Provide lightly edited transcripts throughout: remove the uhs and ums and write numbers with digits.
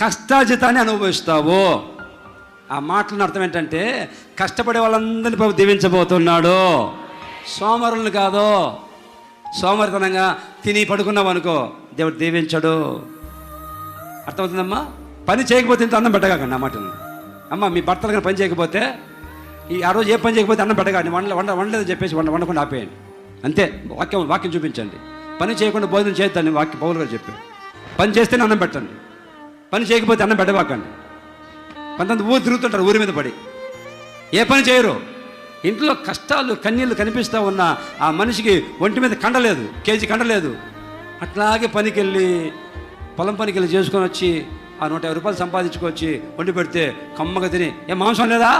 కష్టాజితాన్ని అనుభవిస్తావు. ఆ మాటలను అర్థం ఏంటంటే కష్టపడే వాళ్ళందరినీ ప్రభు దీవించబోతున్నాడు. సోమరులను కాదు. సోమరితనంగా తిని పడుకున్నావు అనుకో, దేవుడు దీవించడు. అర్థమవుతుందమ్మా? పని చేయకపోతే ఇంత అన్నం పెట్టగాకండి. ఆ మాటను అమ్మ, మీ భర్తలు కానీ పని చేయకపోతే ఆ రోజు ఏ పని చేయకపోతే అన్నం పెట్టగాని వండలేదని చెప్పేసి వండకుండా ఆపేయండి. అంతే. వాక్యం చూపించండి. పని చేయకుండా భోజనం చేయొద్దని పౌలు గారు చెప్పారు. పని చేస్తేనే అన్నం పెట్టండి, పని చేయకపోతే అన్నం పెట్టబాకండి. కొంతమంది ఊరు తిరుగుతుంటారు ఊరి మీద పడి, ఏ పని చేయరు. ఇంట్లో కష్టాలు కన్నీళ్ళు కనిపిస్తూ ఉన్న ఆ మనిషికి ఒంటి మీద కండలేదు, కేజీ కండలేదు. అట్లాగే పనికి వెళ్ళి పొలం పనికి వెళ్ళి చేసుకొని వచ్చి ఆ 150 రూపాయలు సంపాదించుకొచ్చి వండి పెడితే కమ్మగా తిని, ఏ మాంసం లేదా?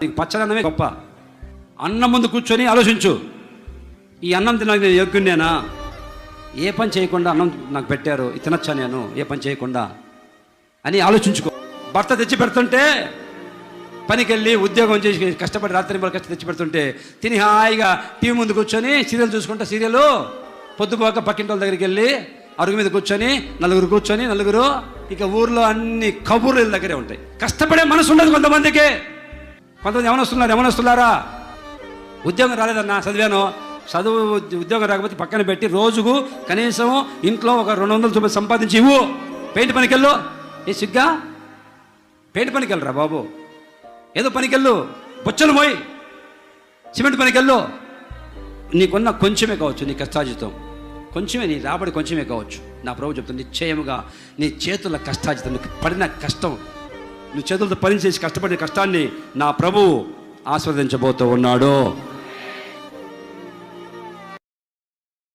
నీకు పచ్చడి అన్నమే గొప్ప. అన్నం ముందు కూర్చొని ఆలోచించు, ఈ అన్నం తినడానికి నేను యోగ్యునేనా? ఏ పని చేయకుండా అన్నం నాకు పెట్టారు, ఇది తినచ్చా నేను ఏ పని చేయకుండా అని ఆలోచించుకో. భర్త తెచ్చి పెడుతుంటే, పనికి వెళ్ళి ఉద్యోగం చేసి కష్టపడి రాత్రి తెచ్చి పెడుతుంటే తిని హాయిగా టీవీ ముందు కూర్చొని సీరియల్ చూసుకుంటా, సీరియలు పొద్దుపోక పక్కింటి వాళ్ళ దగ్గరికి వెళ్ళి అరుగు మీద కూర్చొని నలుగురు ఇక ఊర్లో అన్ని కబుర్ల దగ్గరే ఉంటాయి. కష్టపడే మనసు ఉండదు కొంతమందికి. కొంతమంది ఏమనొస్తున్నారా? ఉద్యోగం రాలేదన్నా, చదువు ఉద్యోగం రాకపోతే పక్కన పెట్టి రోజుకు కనీసం ఇంట్లో ఒక 200 రూపాయలు సంపాదించి ఇవ్వు. పెయింట్ పనికెళ్ళు. ఏ సిగ్గా? పెయింట్ పనికి వెళ్ళరా బాబు, ఏదో పనికెళ్ళు. బొచ్చలు పోయి సిమెంట్ పనికెళ్ళు. నీకున్న కొంచెమే కావచ్చు నీ కష్టాజితం, కొంచెమే నీ రాబడి కొంచెమే కావచ్చు. నా ప్రభు చెప్తాను, నిశ్చయముగా నీ చేతుల కష్టాజితం, నీకు పడిన కష్టం, నువ్వు చేతులతో పని చేసి కష్టపడిన కష్టాన్ని నా ప్రభు ఆస్వాదించబోతూ ఉన్నాడు.